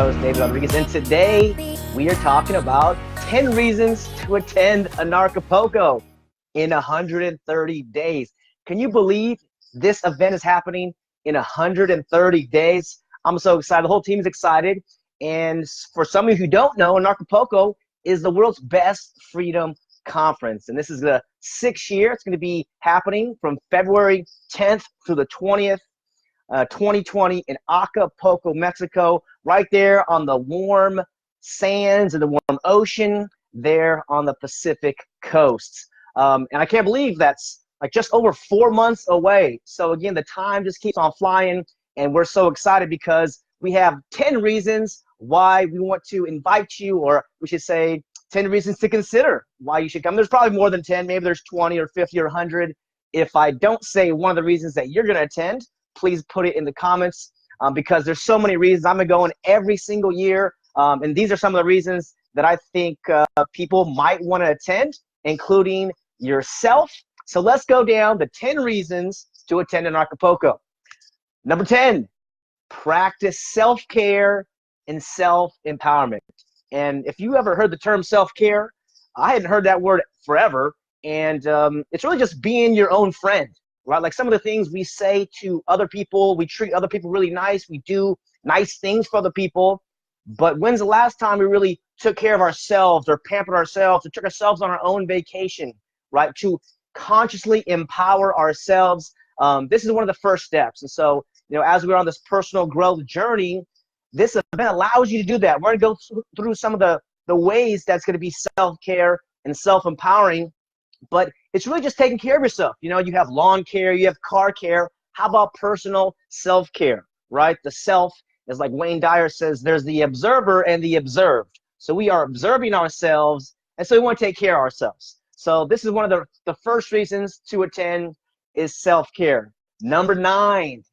host, David Rodriguez, and today we are talking about 10 reasons to attend Anarchapulco in 130 days. Can you believe this event is happening in 130 days? I'm so excited. The whole team is excited. And for some of you who don't know, Anarchapulco is the world's best freedom conference. And this is the 6th year. It's going to be happening from February 10th through the 20th. 2020 in Acapulco, Mexico, right there on the warm sands and the warm ocean there on the Pacific coast. And I can't believe that's like just over 4 months away. So again, the time just keeps on flying, and we're so excited because we have 10 reasons why we want to invite you, or we should say 10 reasons to consider why you should come. There's probably more than 10, maybe there's 20 or 50 or 100. If I don't say one of the reasons that you're going to attend, please put it in the comments because there's so many reasons. I'm going every single year, and these are some of the reasons that I think people might want to attend, including yourself. So let's go down the 10 reasons to attend Anarchapulco. Number 10, practice self-care and self-empowerment. And if you ever heard the term self-care, I hadn't heard that word forever, and it's really just being your own friend. Right? Like some of the things we say to other people, we treat other people really nice, we do nice things for other people, but when's the last time we really took care of ourselves or pampered ourselves or took ourselves on our own vacation, right? To consciously empower ourselves. This is one of the first steps. And so, as we're on this personal growth journey, this event allows you to do that. We're going to go through some of the ways that's going to be self-care and self-empowering. But it's really just taking care of yourself. You have lawn care, you have car care. How about personal self-care, right? The self is like Wayne Dyer says, there's the observer and the observed. So we are observing ourselves, and so we want to take care of ourselves. So this is one of the first reasons to attend is self-care. Number 9,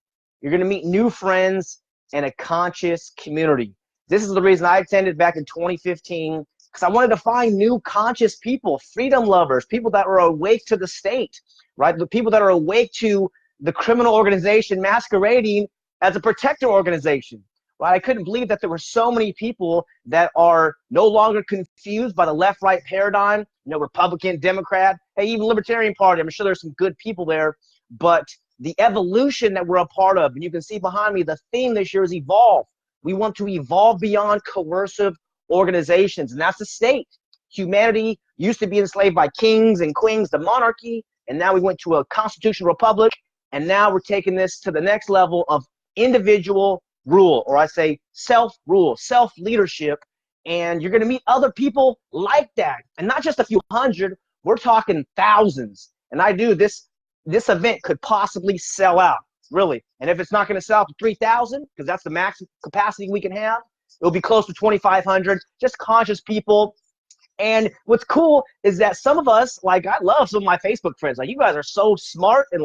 you're going to meet new friends and a conscious community. This is the reason I attended back in 2015. Because I wanted to find new conscious people, freedom lovers, people that are awake to the state, right? The people that are awake to the criminal organization masquerading as a protector organization, right? I couldn't believe that there were so many people that are no longer confused by the left-right paradigm, Republican, Democrat, hey, even Libertarian Party. I'm sure there's some good people there, but the evolution that we're a part of, and you can see behind me, the theme this year is evolve. We want to evolve beyond coercive organizations, and that's the state. Humanity used to be enslaved by kings and queens, the monarchy, and now we went to a constitutional republic, and now we're taking this to the next level of individual rule, or I say self-rule, self-leadership, and you're going to meet other people like that, and not just a few hundred, we're talking thousands. And this event could possibly sell out, really. And if it's not going to sell out to 3,000, because that's the max capacity we can have, it'll be close to 2,500, just conscious people. And what's cool is that some of us, like I love some of my Facebook friends, like you guys are so smart and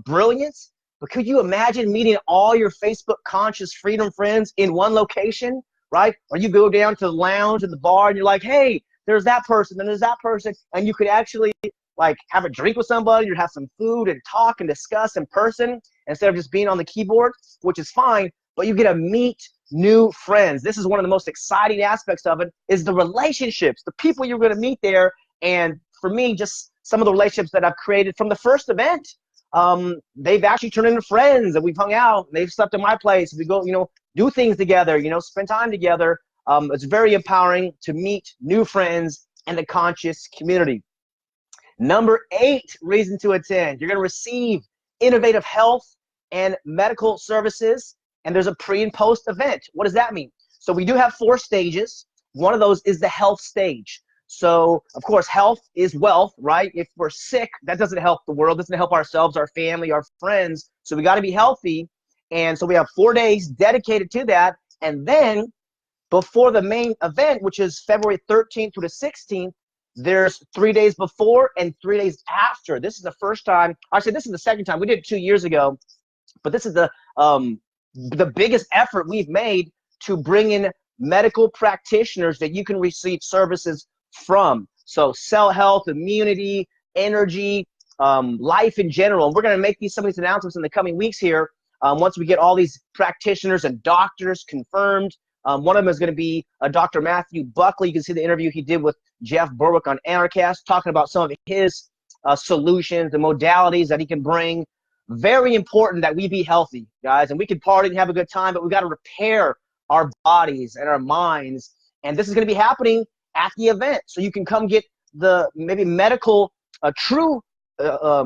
brilliant. But could you imagine meeting all your Facebook conscious freedom friends in one location, right? Or you go down to the lounge at the bar and you're like, hey, there's that person and there's that person. And you could actually have a drink with somebody or have some food and talk and discuss in person instead of just being on the keyboard, which is fine, but you get to meet new friends. This is one of the most exciting aspects of it is the relationships, the people you're going to meet there. And for me, just some of the relationships that I've created from the first event, they've actually turned into friends, and we've hung out, and they've slept in my place. We go, do things together, spend time together. It's very empowering to meet new friends and a conscious community. Number 8 reason to attend, you're going to receive innovative health and medical services. And there's a pre and post event. What does that mean? So we do have 4 stages. One of those is the health stage. So of course, health is wealth, right? If we're sick, that doesn't help the world, doesn't help ourselves, our family, our friends. So we got to be healthy. And so we have 4 days dedicated to that. And then before the main event, which is February 13th to the 16th, there's 3 days before and 3 days after. This is the first time, actually this is the second time. We did it 2 years ago, but this is the biggest effort we've made to bring in medical practitioners that you can receive services from. So cell health, immunity, energy, life in general. And we're going to make some of these announcements in the coming weeks here once we get all these practitioners and doctors confirmed. One of them is going to be Dr. Matthew Buckley. You can see the interview he did with Jeff Berwick on Anarchast, talking about some of his solutions, the modalities that he can bring. Very important that we be healthy, guys, and we can party and have a good time, but we got to repair our bodies and our minds. And this is going to be happening at the event, so you can come get the maybe medical true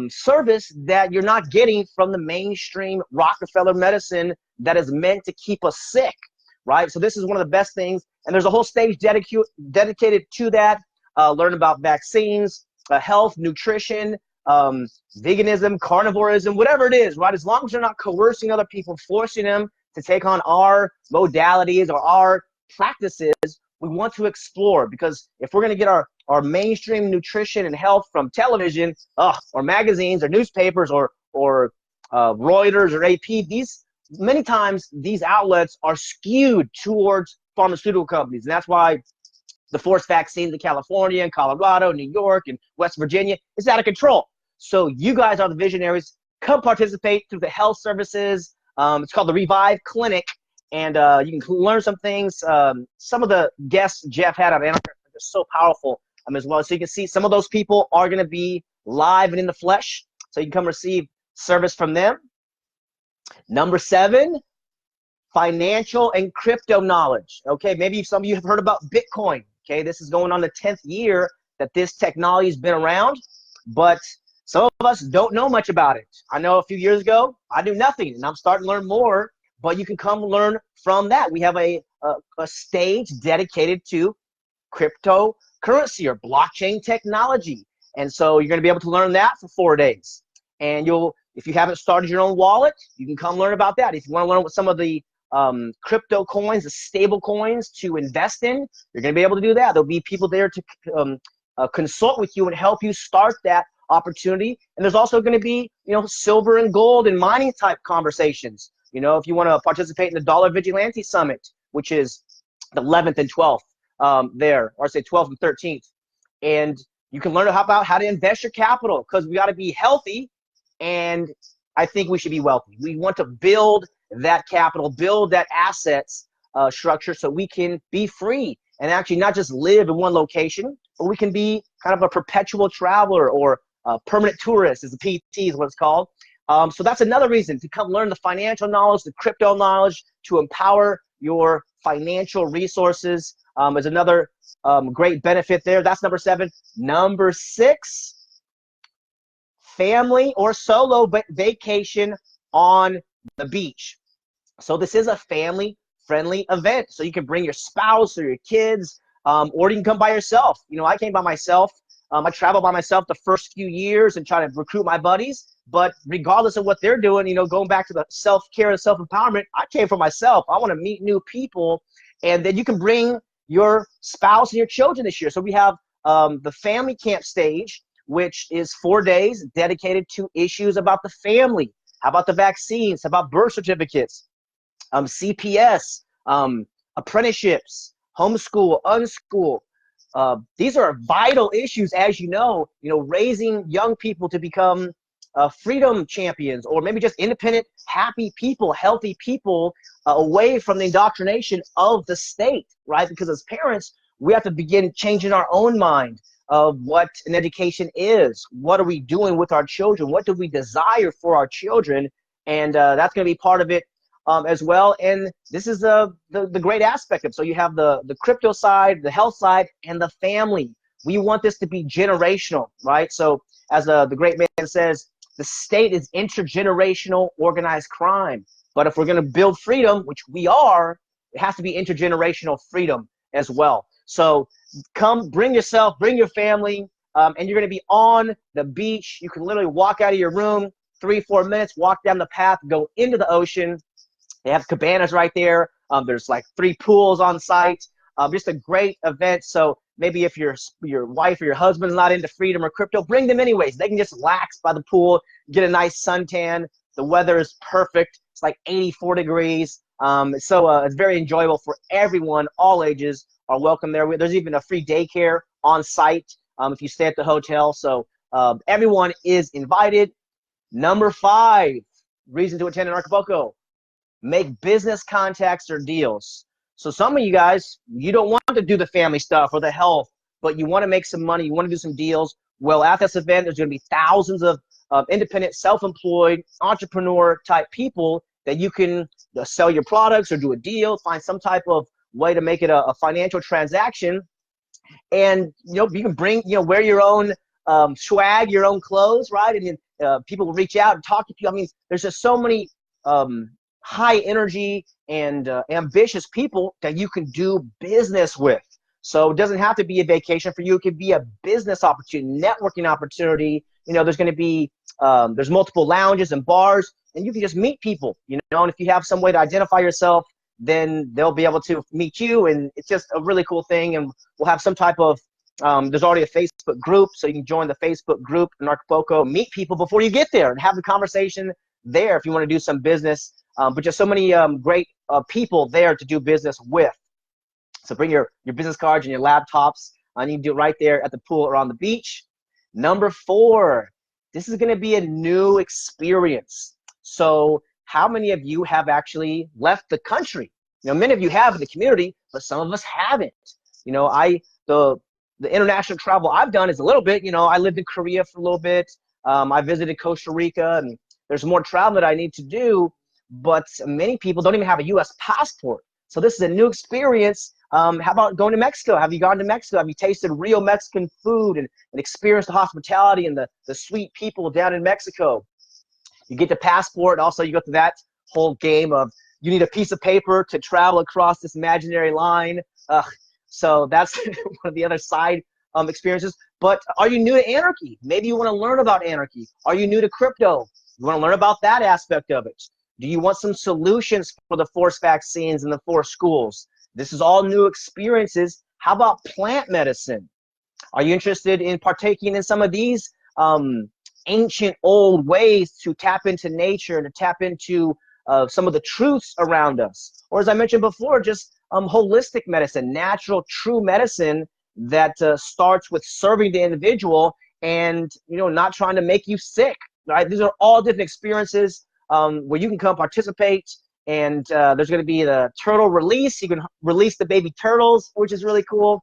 service that you're not getting from the mainstream Rockefeller medicine that is meant to keep us sick, right? So this is one of the best things, and there's a whole stage dedicated to that. Learn about vaccines, health, nutrition, veganism, carnivorism, whatever it is, right? As long as you're not coercing other people, forcing them to take on our modalities or our practices, we want to explore, because if we're going to get our mainstream nutrition and health from television, or magazines or newspapers or Reuters or AP, many times these outlets are skewed towards pharmaceutical companies. And that's why the forced vaccines in California and Colorado, New York, and West Virginia is out of control. So you guys are the visionaries. Come participate through the health services. It's called the Revive Clinic. And you can learn some things. Some of the guests Jeff had on Anarchapulco are just so powerful as well. So you can see some of those people are going to be live and in the flesh. So you can come receive service from them. Number 7, financial and crypto knowledge. Okay, maybe some of you have heard about Bitcoin. Okay, this is going on the 10th year that this technology has been around, but some of us don't know much about it. I know a few years ago, I knew nothing, and I'm starting to learn more, but you can come learn from that. We have a stage dedicated to cryptocurrency or blockchain technology. And so you're going to be able to learn that for 4 days. And if you haven't started your own wallet, you can come learn about that. If you want to learn what some of the crypto coins, the stable coins to invest in, you're going to be able to do that. There'll be people there to consult with you and help you start that opportunity. And there's also going to be, silver and gold and mining type conversations. If you want to participate in the Dollar Vigilante Summit, which is the 11th and 12th there, or say 12th and 13th. And you can learn about how to invest your capital, because we got to be healthy, and I think we should be wealthy. We want to build that capital, build that assets structure, so we can be free and actually not just live in one location, but we can be kind of a perpetual traveler or a permanent tourist, as a PT is what it's called. So that's another reason to come learn the financial knowledge, the crypto knowledge, to empower your financial resources is another great benefit there. That's number 7. Number 6, family or solo vacation on the beach. So this is a family-friendly event. So you can bring your spouse or your kids, or you can come by yourself. I came by myself. I traveled by myself the first few years and try to recruit my buddies. But regardless of what they're doing, going back to the self-care and self-empowerment, I came for myself. I want to meet new people. And then you can bring your spouse and your children this year. So we have the family camp stage, which is 4 days dedicated to issues about the family. How about the vaccines? How about birth certificates? CPS, apprenticeships, homeschool, unschool. These are vital issues, as raising young people to become freedom champions, or maybe just independent, happy people, healthy people, away from the indoctrination of the state, right? Because as parents, we have to begin changing our own mind of what an education is. What are we doing with our children? What do we desire for our children? And that's going to be part of it as well. And this is the great aspect of it. So you have the crypto side, the health side, and the family. We want this to be generational, right? So as the great man says, the state is intergenerational organized crime. But if we're going to build freedom, which we are, it has to be intergenerational freedom as well. So come, bring yourself, bring your family, and you're going to be on the beach. You can literally walk out of your room, 3-4 minutes, walk down the path, go into the ocean. They have cabanas right there. There's like 3 pools on site. Just a great event. So maybe if your wife or your husband's not into freedom or crypto, bring them anyways. They can just relax by the pool, get a nice suntan. The weather is perfect. It's like 84 degrees. So it's very enjoyable for everyone. All ages are welcome there. There's even a free daycare on site if you stay at the hotel. So everyone is invited. Number 5, reason to attend Anarchapulco: make business contacts or deals. So some of you guys, you don't want to do the family stuff or the health, but you want to make some money, you want to do some deals. Well, at this event, there's going to be thousands of independent, self-employed, entrepreneur type people that you can sell your products or do a deal, find some type of way to make it a financial transaction. And you can bring, wear your own swag, your own clothes, right? And then people will reach out and talk to you. I mean, there's just so many high energy and ambitious people that you can do business with. So it doesn't have to be a vacation for you. It could be a business opportunity, networking opportunity. There's going to be, there's multiple lounges and bars, and you can just meet people, and if you have some way to identify yourself, then they'll be able to meet you. And it's just a really cool thing. And we'll have some type of, there's already a Facebook group, so you can join the Facebook group, Anarchapulco, meet people before you get there and have the conversation there if you want to do some business. But just so many great people there to do business with. So bring your business cards and your laptops. You can do it right there at the pool or on the beach. Number 4, this is going to be a new experience. So how many of you have actually left the country? Many of you have in the community, but some of us haven't. The international travel I've done is a little bit. I lived in Korea for a little bit. I visited Costa Rica, and there's more travel that I need to do. But many people don't even have a U.S. passport. So this is a new experience. How about going to Mexico? Have you gone to Mexico? Have you tasted real Mexican food and experienced the hospitality and the sweet people down in Mexico? You get the passport. Also, you go through that whole game of you need a piece of paper to travel across this imaginary line. So that's one of the other side experiences. But are you new to anarchy? Maybe you want to learn about anarchy. Are you new to crypto? You want to learn about that aspect of it. Do you want some solutions for the forced vaccines and the forced schools? This is all new experiences. How about plant medicine? Are you interested in partaking in some of these ancient old ways to tap into nature and to tap into some of the truths around us? Or as I mentioned before, just holistic medicine, natural, true medicine that starts with serving the individual and not trying to make you sick. Right? These are all different experiences where you can come participate. And there's going to be the turtle release. You can release the baby turtles, which is really cool.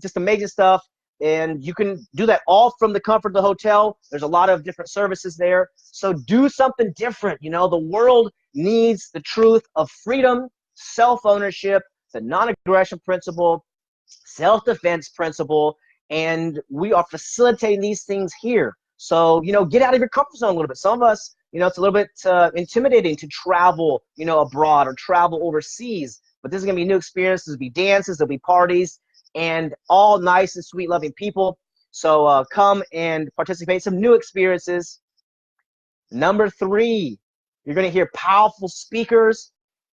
Just amazing stuff. And you can do that all from the comfort of the hotel. There's a lot of different services there. So do something different. The world needs the truth of freedom, self-ownership, the non-aggression principle, self-defense principle, and we are facilitating these things here. So, get out of your comfort zone a little bit. Some of us, it's a little bit intimidating to travel, abroad or travel overseas. But this is going to be a new experience. There'll be dances, there'll be parties, and all nice and sweet, loving people. So come and participate. Some new experiences. Number 3, you're going to hear powerful speakers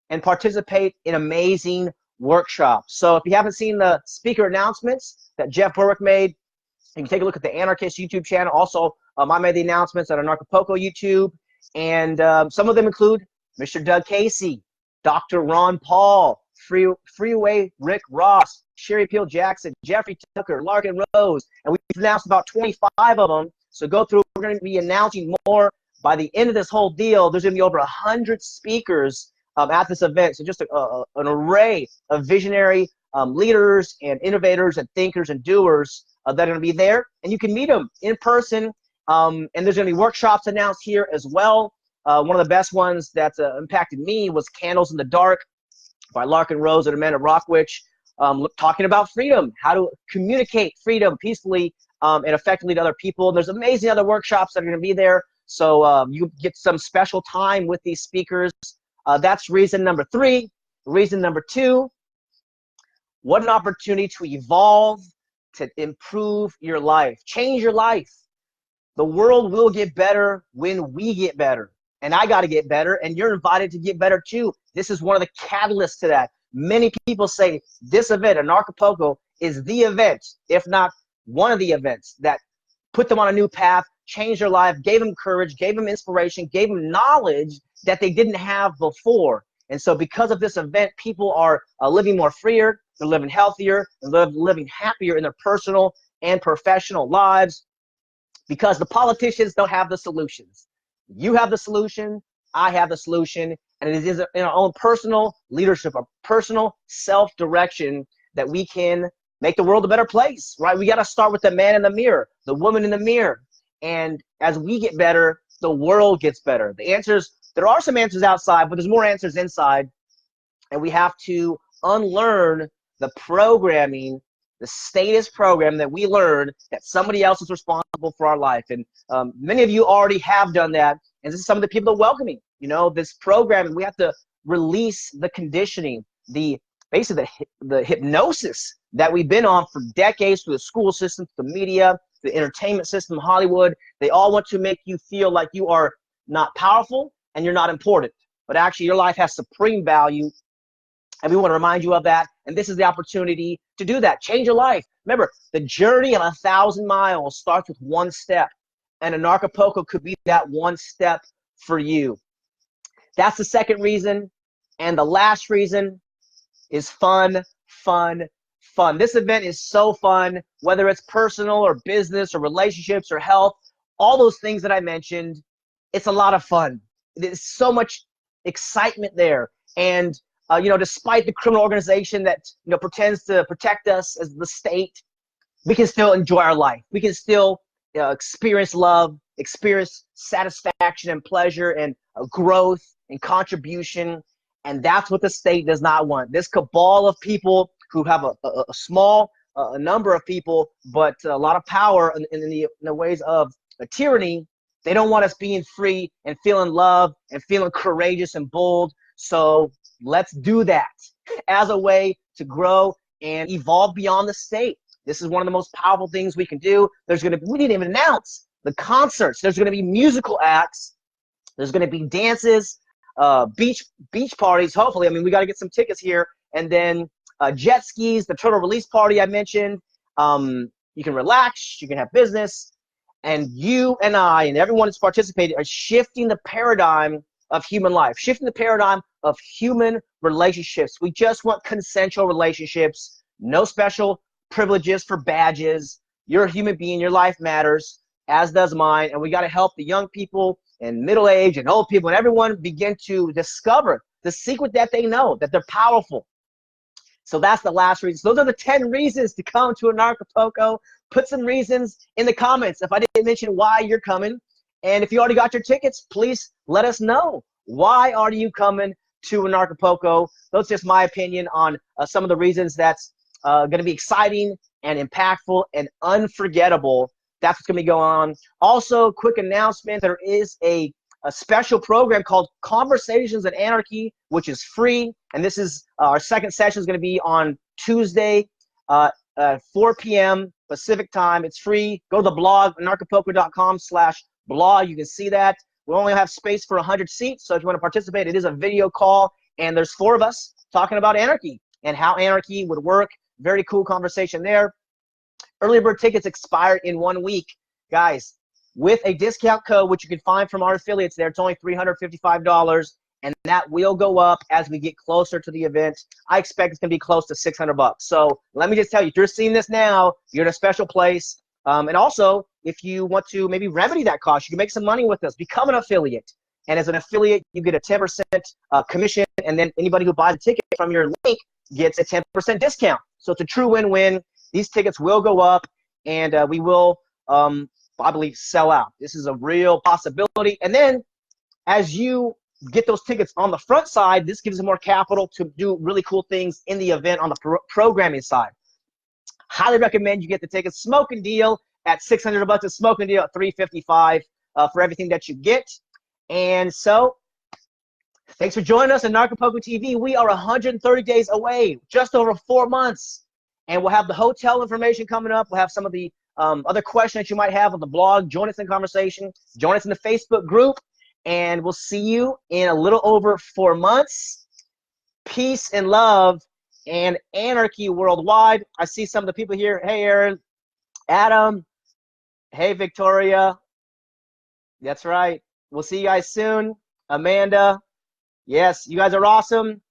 and participate in amazing workshops. So if you haven't seen the speaker announcements that Jeff Berwick made, you can take a look at the Anarchist YouTube channel. Also, I made the announcements on Anarchapulco YouTube. And some of them include Mr. Doug Casey, Dr. Ron Paul, Freeway Rick Ross, Sherry Peel Jackson, Jeffrey Tucker, Larkin Rose, and we've announced about 25 of them. So go through. We're going to be announcing more by the end of this whole deal. There's going to be over 100 speakers at this event. So just an array of visionary leaders and innovators and thinkers and doers that are going to be there. And you can meet them in person. And there's going to be workshops announced here as well. One of the best ones that impacted me was Candles in the Dark by Larkin Rose and Amanda Rockwich, talking about freedom, how to communicate freedom peacefully and effectively to other people. And there's amazing other workshops that are going to be there. So you get some special time with these speakers. That's reason number 3. Reason number 2, what an opportunity to evolve, to improve your life, change your life. The world will get better when we get better. And I got to get better, and you're invited to get better too. This is one of the catalysts to that. Many people say this event, Anarchapulco, is the event, if not one of the events that put them on a new path, changed their life, gave them courage, gave them inspiration, gave them knowledge that they didn't have before. And so because of this event, people are living more freer, they're living healthier, and living happier in their personal and professional lives, because the politicians don't have the solutions. You have the solution, I have the solution, and And it is in our own personal leadership, our personal self-direction that we can make the world a better place, right? We got to start with the man in the mirror, the woman in the mirror. And as we get better, the world gets better. The answers, there are some answers outside, but there's more answers inside. And we have to unlearn the programming, the status program that we learned that somebody else is responsible for our life. And many of you already have done that. And this is some of the people that are welcoming, you know, this program. We have to release the conditioning, basically the hypnosis that we've been on for decades through the school system, the media, the entertainment system, Hollywood. They all want to make you feel like you are not powerful and you're not important. But actually, your life has supreme value. And we want to remind you of that. And this is the opportunity to do that. Change your life. Remember, the journey of 1,000 miles starts with one step. And Anarchapulco could be that one step for you. That's the second reason. And the last reason is fun, fun, fun. This event is so fun, whether it's personal or business or relationships or health, all those things that I mentioned. It's a lot of fun. There's so much excitement there. And you know, despite the criminal organization that, you know, pretends to protect us as the state, we can still enjoy our life. We can still experience love, experience satisfaction and pleasure and growth and contribution. And that's what the state does not want. This cabal of people who have a small number of people, but a lot of power in the ways of a tyranny. They don't want us being free and feeling love and feeling courageous and bold. So let's do that as a way to grow and evolve beyond the state. This is one of the most powerful things we can do. We didn't even announce the concerts. There's going to be musical acts. There's going to be dances, beach parties, hopefully. I mean, we got to get some tickets here. And then jet skis, the total release party I mentioned. You can relax, you can have business. And you and I and everyone that's participated are shifting the paradigm of human life, shifting the paradigm of human relationships. We just want consensual relationships, no special privileges for badges. You're a human being, your life matters, as does mine. And we got to help the young people and middle age and old people and everyone begin to discover the secret that they know, that they're powerful. So that's the last reason. So those are the 10 reasons to come to Anarchapulco. Put some reasons in the comments if I didn't mention why you're coming. And if you already got your tickets, please let us know. Why are you coming to Anarchapulco? That's just my opinion on some of the reasons that's going to be exciting and impactful and unforgettable. That's what's going to be going on. Also, quick announcement, there is a special program called Conversations in Anarchy, which is free. And this is our second session is going to be on Tuesday, 4 p.m. Pacific time. It's free. Go to the blog, anarchapulco.com/blog. You can see that. We only have space for 100 seats. So if you want to participate, it is a video call. And there's 4 of us talking about anarchy and how anarchy would work. Very cool conversation there. Early bird tickets expire in 1 week. Guys, with a discount code, which you can find from our affiliates there, it's only $355. And that will go up as we get closer to the event. I expect it's going to be close to $600. So let me just tell you, if you're seeing this now, you're in a special place. And also, if you want to maybe remedy that cost, you can make some money with us. Become an affiliate. And as an affiliate, you get a 10% commission. And then anybody who buys a ticket from your link gets a 10% discount. So it's a true win-win. These tickets will go up, and we will, I believe, sell out. This is a real possibility. And then as you get those tickets on the front side, this gives them more capital to do really cool things in the event on the programming side. Highly recommend you get the tickets. Smoking deal at $600, a smoking deal at $355 for everything that you get. And so, thanks for joining us on Anarchapulco TV. We are 130 days away, just over 4 months. And we'll have the hotel information coming up. We'll have some of the other questions that you might have on the blog. Join us in conversation. Join us in the Facebook group. And we'll see you in a little over 4 months. Peace and love and anarchy worldwide. I see some of the people here. Hey, Aaron, Adam. Hey, Victoria. That's right. We'll see you guys soon. Amanda. Yes, you guys are awesome.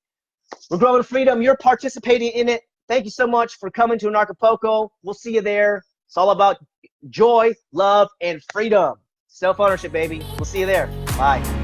We're growing freedom. You're participating in it. Thank you so much for coming to Anarchapulco. We'll see you there. It's all about joy, love, and freedom. Self-ownership, baby. We'll see you there. Bye.